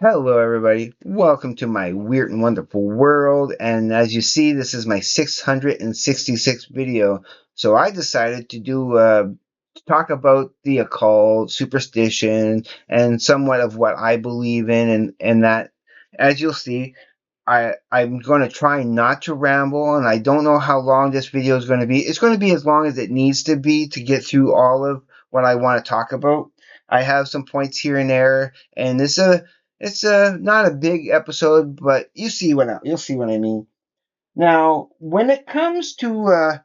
Hello, everybody. Welcome to my weird and wonderful world. And as you see, this is my 666th video. So I decided to talk about the occult, superstition, and somewhat of what I believe in. And that, as you'll see, I'm going to try not to ramble, and I don't know how long this video is going to be. It's going to be as long as it needs to be to get through all of what I want to talk about. I have some points here and there, and it's a not a big episode, but you'll see what I mean. Now, when it comes to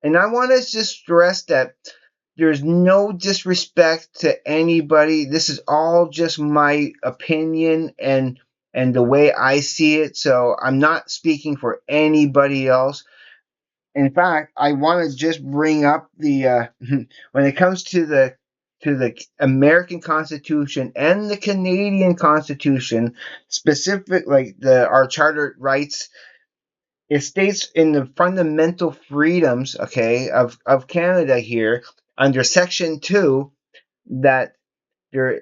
and I want to just stress that there's no disrespect to anybody. This is all just my opinion and the way I see it. So I'm not speaking for anybody else. In fact, I want to just bring up the when it comes to the American Constitution and the Canadian Constitution, specific like the our charter rights. It states in the fundamental freedoms, okay, of Canada here under Section 2 that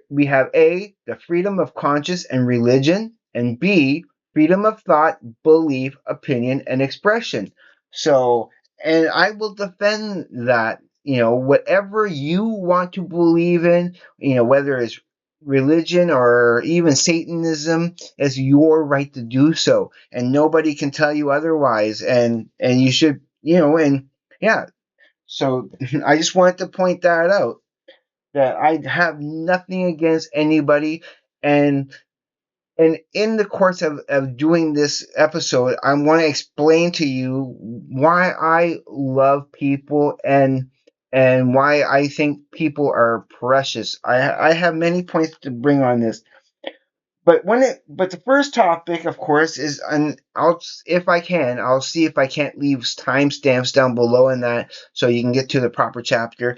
we have A, the freedom of conscience and religion, and B, freedom of thought, belief, opinion, and expression. So, and I will defend that, whatever you want to believe in, whether it's religion or even Satanism, it's your right to do so. And nobody can tell you otherwise. And you should, and yeah. So I just wanted to point that out that I have nothing against anybody. And and in the course of doing this episode, I want to explain to you why I love people and why I think people are precious. I have many points to bring on this. But the first topic, of course, is, and I'll, if I can, I'll see if I can't leave timestamps down below in that so you can get to the proper chapter.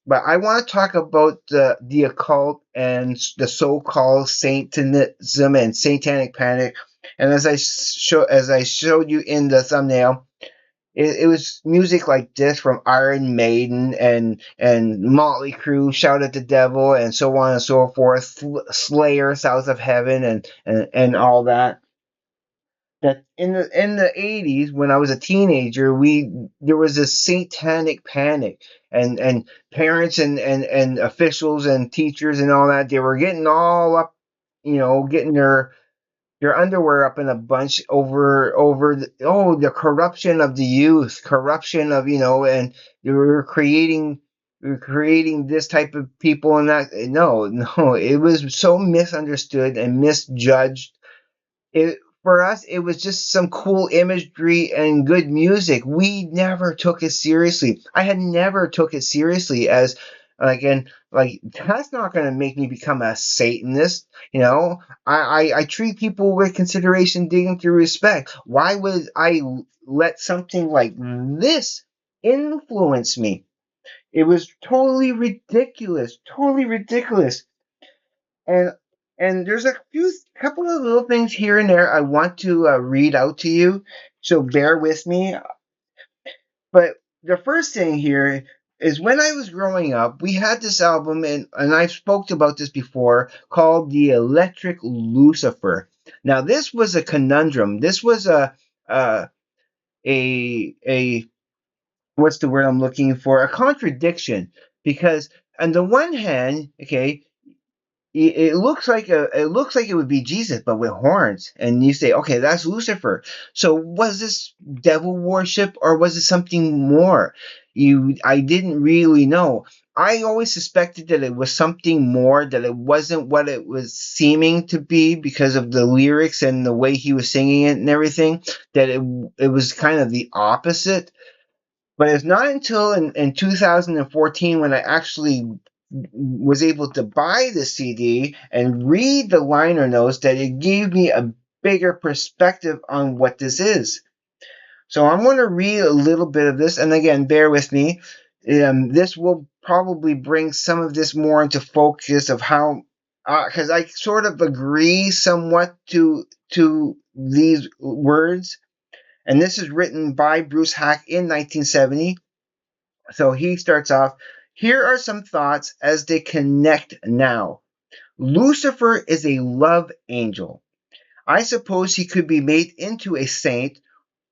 But I want to talk about the occult and the so-called Satanism and satanic panic. And as I showed you in the thumbnail, it was music like this from Iron Maiden and Motley Crue, Shout at the Devil, and so on and so forth. Slayer, South of Heaven, and all that. That in the 80s, when I was a teenager, we there was a satanic panic, and parents and officials and teachers and all that, they were getting all up, getting their underwear up in a bunch over the corruption of the youth, corruption of, and you were creating this type of people. And that, no, it was so misunderstood and misjudged. It For us, it was just some cool imagery and good music. We never took it seriously. I had never took it seriously as like that's not going to make me become a Satanist. I treat people with consideration, dignity, respect. Why would I let something like this influence me? It was totally ridiculous. And and there's a couple of little things here and there I want to read out to you, so bear with me. But the first thing here is, when I was growing up, we had this album, and I've spoke about this before, called The Electric Lucifer. Now, this was a conundrum. This was a what's the word I'm looking for? A contradiction, because on the one hand, okay, it looks like it would be Jesus, but with horns. And you say, okay, that's Lucifer. So was this devil worship, or was it something more? I didn't really know. I always suspected that it was something more, that it wasn't what it was seeming to be because of the lyrics and the way he was singing it and everything. That it was kind of the opposite. But it's not until in 2014 when I actually was able to buy the CD and read the liner notes that it gave me a bigger perspective on what this is. So I'm going to read a little bit of this, and again, bear with me. This will probably bring some of this more into focus of how, because I sort of agree somewhat to these words. And this is written by Bruce Hack in 1970. So he starts off, here are some thoughts as they connect now. Lucifer is a love angel. I suppose he could be made into a saint.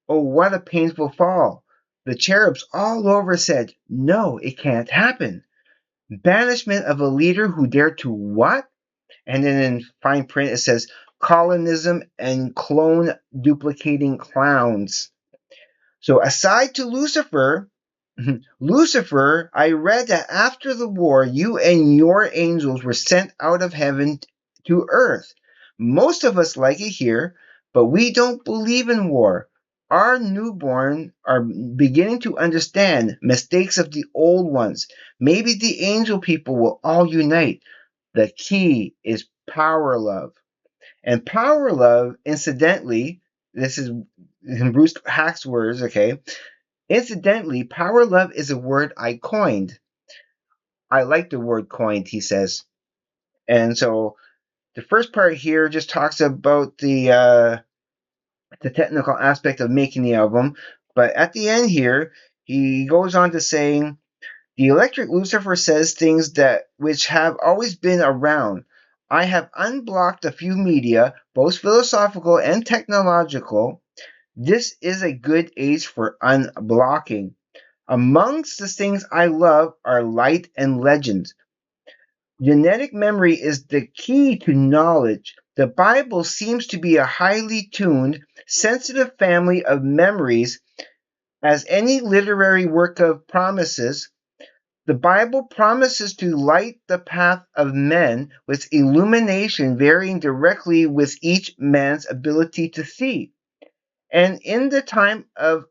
Oh, what a painful fall. The cherubs all over said, no, it can't happen. Banishment of a leader who dared to what? And then in fine print it says, colonism and clone duplicating clowns. So aside to Lucifer, Lucifer, I read that after the war, you and your angels were sent out of heaven to earth. Most of us like it here, but we don't believe in war. Our newborn are beginning to understand mistakes of the old ones. Maybe the angel people will all unite. The key is power love. And power love, incidentally, this is in Bruce Hack's words, okay? Incidentally, power love is a word I coined. I like the word coined, he says. And so the first part here just talks about the technical aspect of making the album. But at the end here, he goes on to saying, the electric Lucifer says things that which have always been around. I have unblocked a few media, both philosophical and technological. This is a good age for unblocking. Amongst the things I love are light and legends. Genetic memory is the key to knowledge. The Bible seems to be a highly tuned, sensitive family of memories, as any literary work of promises. The Bible promises to light the path of men with illumination varying directly with each man's ability to see. And in the time of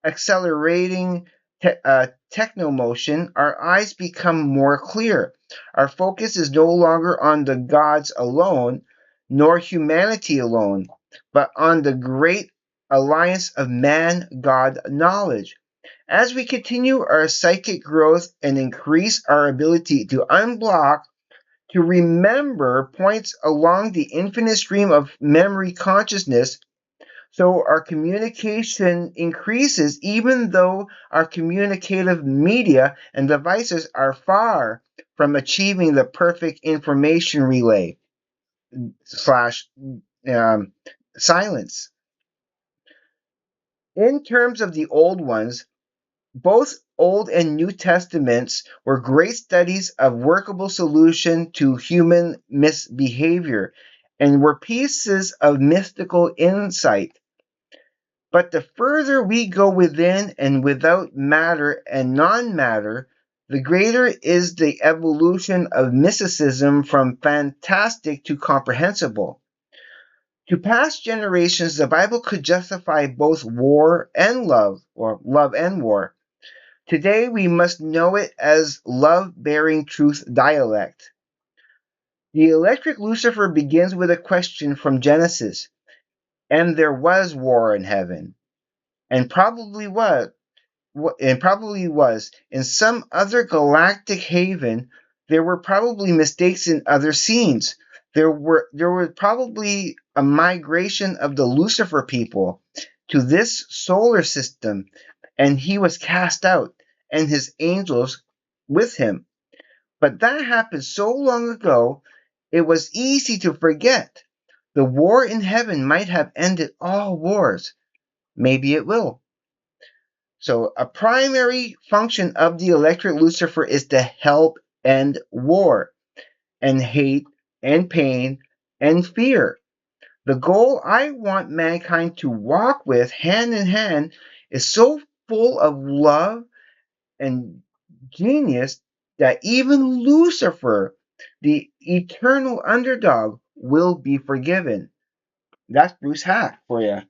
accelerating technomotion, our eyes become more clear. Our focus is no longer on the gods alone, nor humanity alone, but on the great alliance of man-God knowledge. As we continue our psychic growth and increase our ability to unblock, to remember points along the infinite stream of memory consciousness, so our communication increases even though our communicative media and devices are far from achieving the perfect information relay slash silence. In terms of the old ones, both Old and New Testaments were great studies of workable solution to human misbehavior and were pieces of mystical insight. But the further we go within and without matter and non-matter, the greater is the evolution of mysticism from fantastic to comprehensible. To past generations, the Bible could justify both war and love, or love and war. Today, we must know it as love-bearing truth dialect. The electric Lucifer begins with a question from Genesis, and there was war in heaven, and probably was in some other galactic haven. There were probably mistakes in other scenes. There was probably a migration of the Lucifer people to this solar system, and he was cast out, and his angels with him. But that happened so long ago, it was easy to forget. The war in heaven might have ended all wars. Maybe it will. So a primary function of the electric Lucifer is to help end war and hate and pain and fear. The goal I want mankind to walk with hand in hand is so full of love and genius that even Lucifer, the eternal underdog, will be forgiven. That's Bruce Hack for you.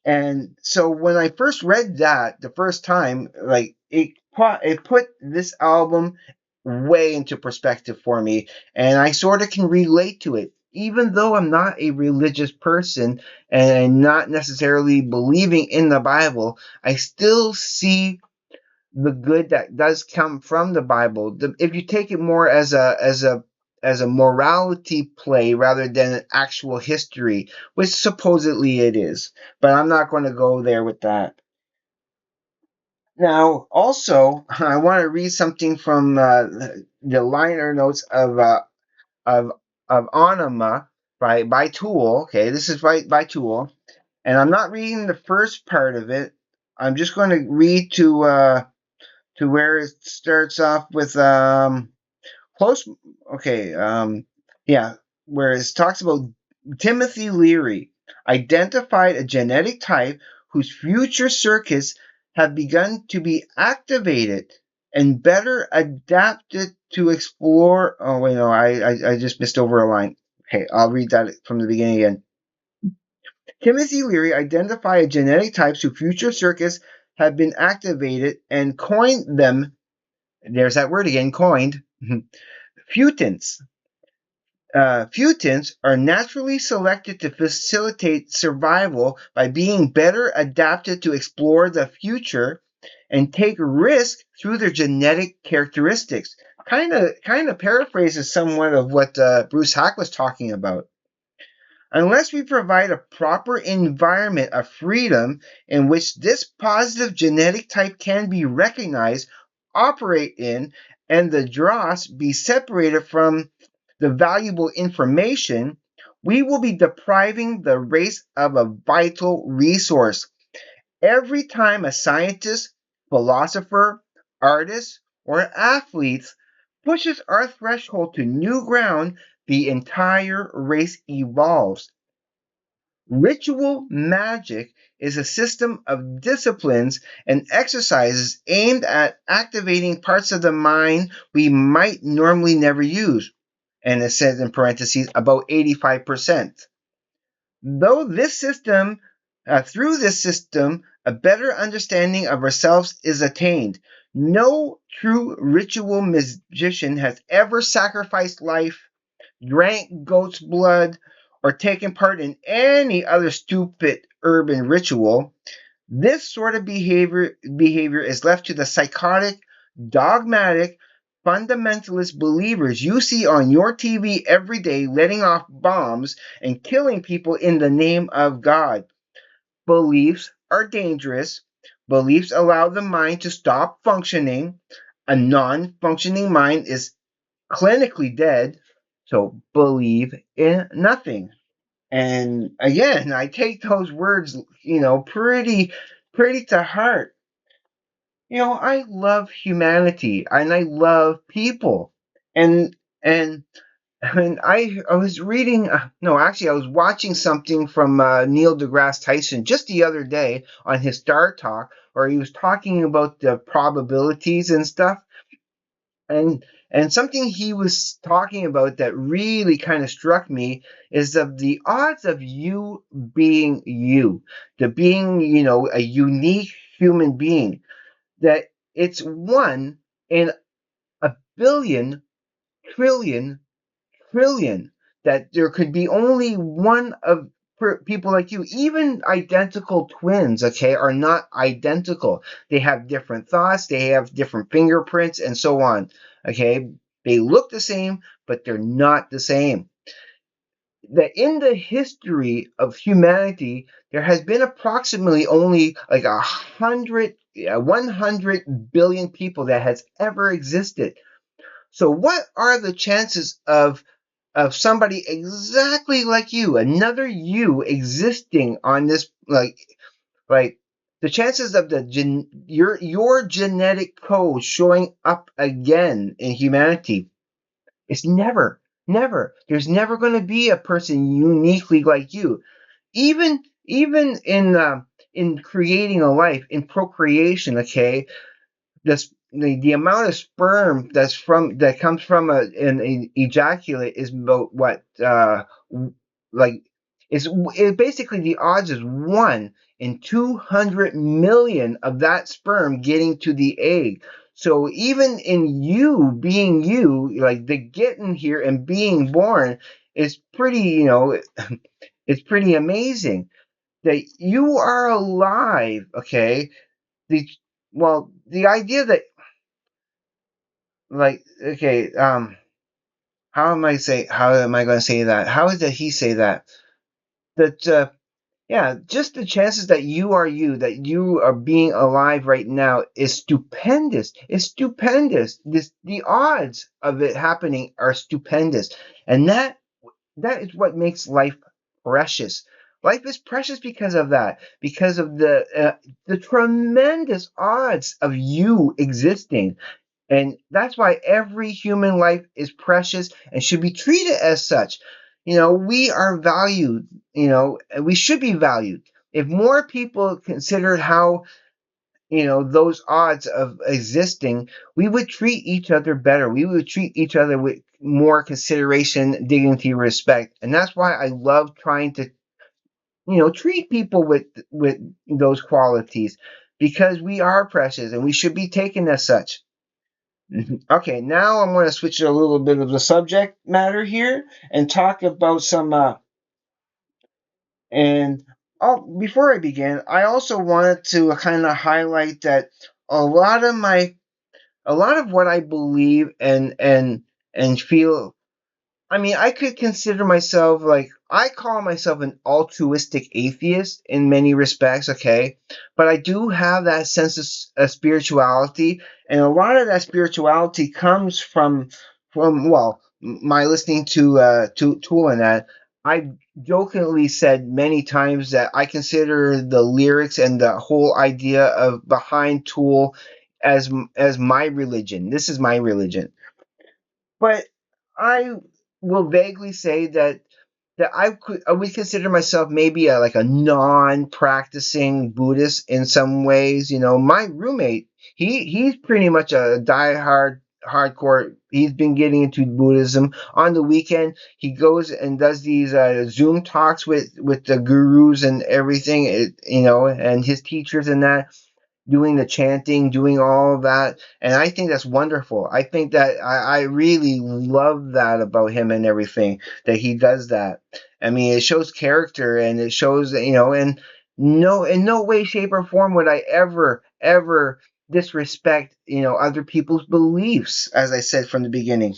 And so when I first read that the first time, like it put this album way into perspective for me, and I sort of can relate to it. Even though I'm not a religious person and not necessarily believing in the Bible, I still see the good that does come from the Bible. If you take it more as a morality play rather than an actual history, which supposedly it is, but I'm not going to go there with that. Now, also, I want to read something from the liner notes of of Ænima by Tool. Okay, this is by Tool, and I'm not reading the first part of it. I'm just going to read to where it starts off with close. Okay, yeah, where it talks about Timothy Leary identified a genetic type whose future circuits have begun to be activated and better adapted to explore. Oh wait, no, I just missed over a line. Okay, I'll read that from the beginning again. Timothy Leary identified genetic types whose future circuits have been activated and coined them. There's that word again, coined. Futants. Futants are naturally selected to facilitate survival by being better adapted to explore the future and take risk through their genetic characteristics. Kind of paraphrases somewhat of what Bruce Hack was talking about. Unless we provide a proper environment of freedom in which this positive genetic type can be recognized, operate in, and the dross be separated from the valuable information, we will be depriving the race of a vital resource. Every time a scientist, philosopher, artist, or athlete pushes our threshold to new ground, the entire race evolves. Ritual magic is a system of disciplines and exercises aimed at activating parts of the mind we might normally never use. And it says in parentheses about 85%. Though this system, through this system, a better understanding of ourselves is attained. No true ritual magician has ever sacrificed life, drank goat's blood, or taken part in any other stupid urban ritual. This sort of behavior is left to the psychotic, dogmatic, fundamentalist believers you see on your TV every day letting off bombs and killing people in the name of God. Beliefs are dangerous. Beliefs allow the mind to stop functioning. A non-functioning mind is clinically dead. So believe in nothing. And again, I take those words, pretty to heart. I love humanity and I love people. And I was reading, no, actually, I was watching something from Neil deGrasse Tyson just the other day on his Star Talk, where he was talking about the probabilities and stuff. And something he was talking about that really kind of struck me is of the odds of you being you, the being, a unique human being, that it's 1 in a billion trillion trillion that there could be only one of people like you. Even identical twins, okay, are not identical. They have different thoughts, they have different fingerprints, and so on. Okay, they look the same, but they're not the same. That in the history of humanity, there has been approximately only like 100 billion people that has ever existed. So what are the chances of somebody exactly like you, another you existing on this, like the chances of your genetic code showing up again in humanity is never. There's never going to be a person uniquely like you. Even in creating a life, in procreation, okay, the amount of sperm that comes from an ejaculate is about what like it basically the odds is 1 in 200 million of that sperm getting to the egg. So even in you being you, like the getting here and being born is pretty, it's pretty amazing that you are alive. Okay, the idea that, like, okay, how am I going to say that? How did he say that? That yeah, just the chances that you are being alive right now is stupendous. It's stupendous. The odds of it happening are stupendous, and that that is what makes life precious. Life is precious because of that, because of the tremendous odds of you existing. And that's why every human life is precious and should be treated as such. We are valued, and we should be valued. If more people considered how, those odds of existing, we would treat each other better. We would treat each other with more consideration, dignity, respect. And that's why I love trying to, treat people with those qualities, because we are precious and we should be taken as such. Okay, now I'm going to switch a little bit of the subject matter here and talk about some. And before I begin, I also wanted to kind of highlight that a lot of my, a lot of what I believe and feel. I mean, I could consider myself, like, I call myself an altruistic atheist in many respects, okay? But I do have that sense of spirituality, and a lot of that spirituality comes from well, my listening to Tool and that. I jokingly said many times that I consider the lyrics and the whole idea of behind Tool as my religion. This is my religion. But I will vaguely say that I would consider myself maybe like a non-practicing Buddhist in some ways. My roommate, he's pretty much a die-hard hardcore. He's been getting into Buddhism. On the weekend, he goes and does these Zoom talks with the gurus and everything, and his teachers and that, doing the chanting, doing all of that. And I think that's wonderful. I think that I really love that about him and everything, that he does that. I mean, it shows character, and it shows that, and in no way, shape, or form would I ever disrespect, other people's beliefs, as I said from the beginning.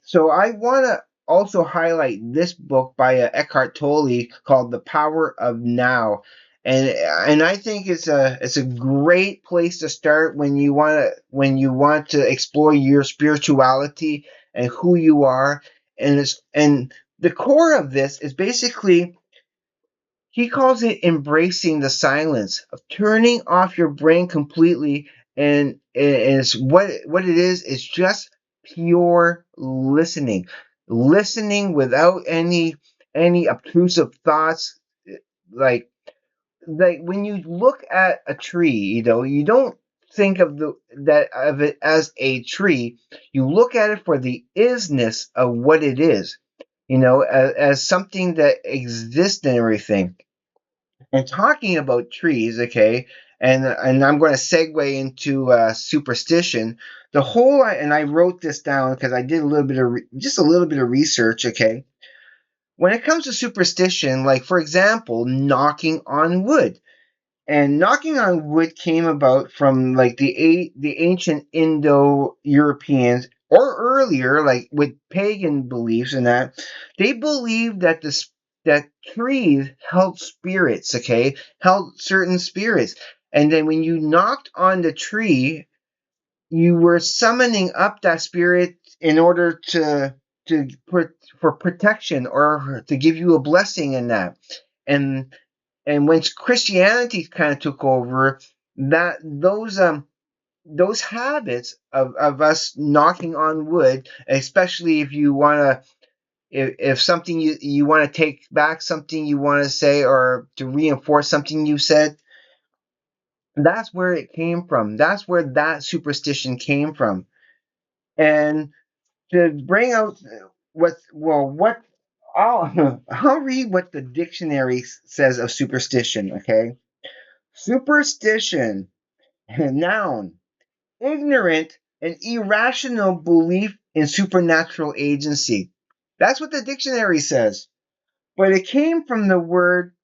So I want to also highlight this book by Eckhart Tolle called The Power of Now. And I think it's a great place to start when you want to explore your spirituality and who you are. And the core of this is basically, he calls it embracing the silence, of turning off your brain completely. And it's what it is. It's just pure listening, listening without any obtrusive thoughts. Like like when you look at a tree, you don't think of it as a tree. You look at it for the isness of what it is, as something that exists and everything. And talking about trees, okay, and I'm going to segue into superstition. And I wrote this down because I did just a little bit of research, okay. When it comes to superstition, like for example, knocking on wood. And knocking on wood came about from like the ancient Indo-Europeans, or earlier, like with pagan beliefs and that. They believed that trees held spirits, okay, held certain spirits. And then when you knocked on the tree, you were summoning up that spirit in order to for protection, or to give you a blessing in that. And and when Christianity kind of took over, that those habits of us knocking on wood, especially if you want to, if something you want to take back something you want to say, or to reinforce something you said, that's where it came from. That's where that superstition came from. And to bring out what I'll read what the dictionary says of superstition, okay? Superstition, noun, ignorant and irrational belief in supernatural agency. That's what the dictionary says. But it came from the word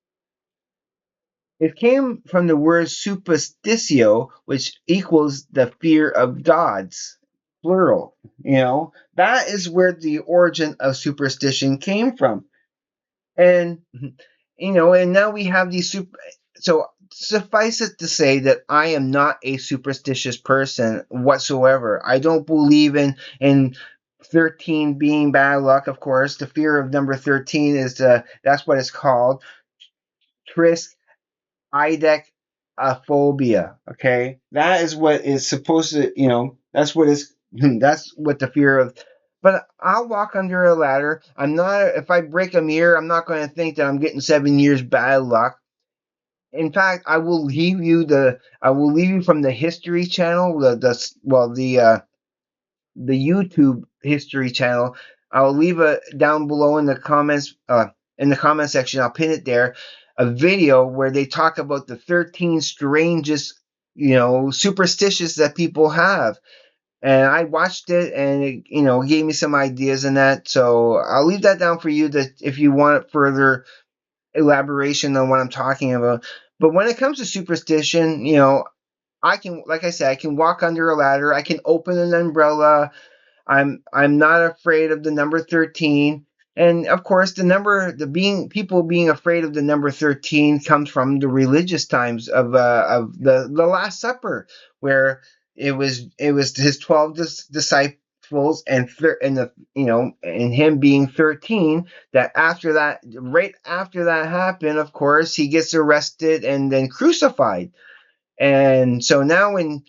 superstitio, which equals the fear of gods, plural. That is where the origin of superstition came from. And and now we have these so suffice it to say that I am not a superstitious person whatsoever. I don't believe in 13 being bad luck, of course. The fear of number 13 is that's what it's called. Triskaidekaphobia. Okay, that is what is supposed to, that's what is that's what the fear of. But I'll walk under a ladder. I'm not. If I break a mirror, I'm not going to think that I'm getting 7 years bad luck. In fact, I will leave you from the History Channel, the YouTube History Channel. I'll leave it down below in the comments, in the comment section. I'll pin it there. A video where they talk about the 13 strangest, superstitions that people have. And I watched it, and it, gave me some ideas in that. So I'll leave that down for you, that if you want further elaboration on what I'm talking about. But when it comes to superstition, I can, like I said, I can walk under a ladder. I can open an umbrella. I'm not afraid of the number 13. And of course, people being afraid of the number 13 comes from the religious times of the Last Supper, where it was his 12 disciples, and him being 13, that right after that happened, of course, he gets arrested and then crucified. And so now in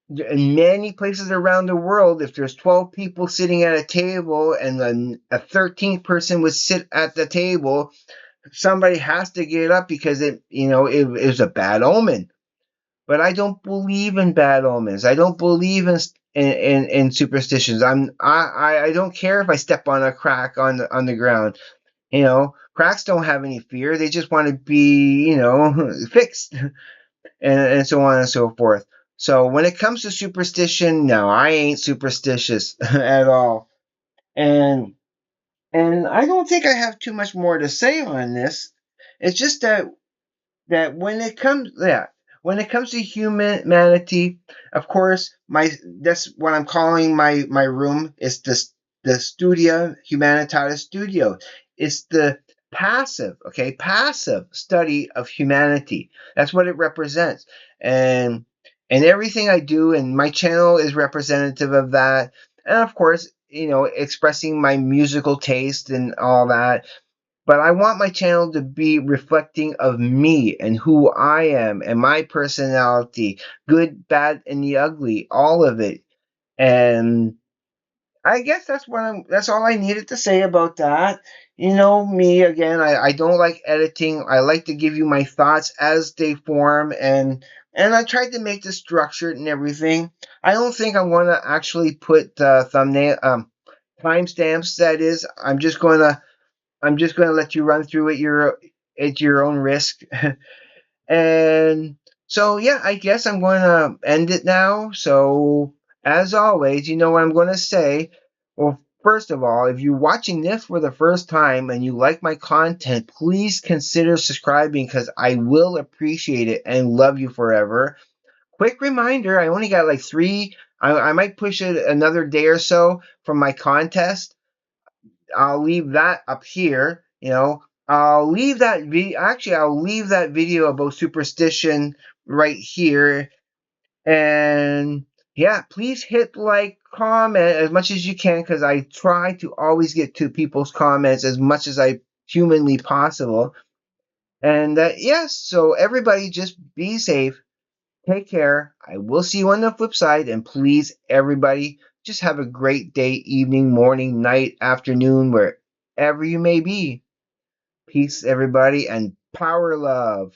many places around the world, if there's 12 people sitting at a table and then a 13th person would sit at the table, somebody has to get up, because it was a bad omen. But I don't believe in bad omens. I don't believe in superstitions. I don't care if I step on a crack on the ground. Cracks don't have any fear. They just want to be, fixed. And so on and so forth. So when it comes to superstition, no, I ain't superstitious at all. And I don't think I have too much more to say on this. It's just that when it comes to humanity, of course, that's what I'm calling my room, is the Studia Humanitatis Studio. It's the passive study of humanity. That's what it represents. And everything I do, and my channel is representative of that. And of course, expressing my musical taste and all that. But I want my channel to be reflecting of me and who I am and my personality, good, bad, and the ugly, all of it. And I guess that's all I needed to say about that. Me again, I don't like editing. I like to give you my thoughts as they form, and I tried to make this structured and everything. I don't think I want to actually put thumbnail timestamps. That is, I'm just gonna let you run through it at your own risk. And so yeah, I guess I'm going to end it now. So as always, you know what I'm going to say. Well, first of all, if you're watching this for the first time and you like my content, please consider subscribing, because I will appreciate it and love you forever. Quick reminder, I only got like three. I might push it another day or so from my contest. I'll leave that up here. I'll leave that video. Actually, I'll leave that video about superstition right here. And yeah, please hit like, comment as much as you can, because I try to always get to people's comments as much as I humanly possible. And yes, so everybody just be safe. Take care. I will see you on the flip side. And please, everybody, just have a great day, evening, morning, night, afternoon, wherever you may be. Peace, everybody, and power love.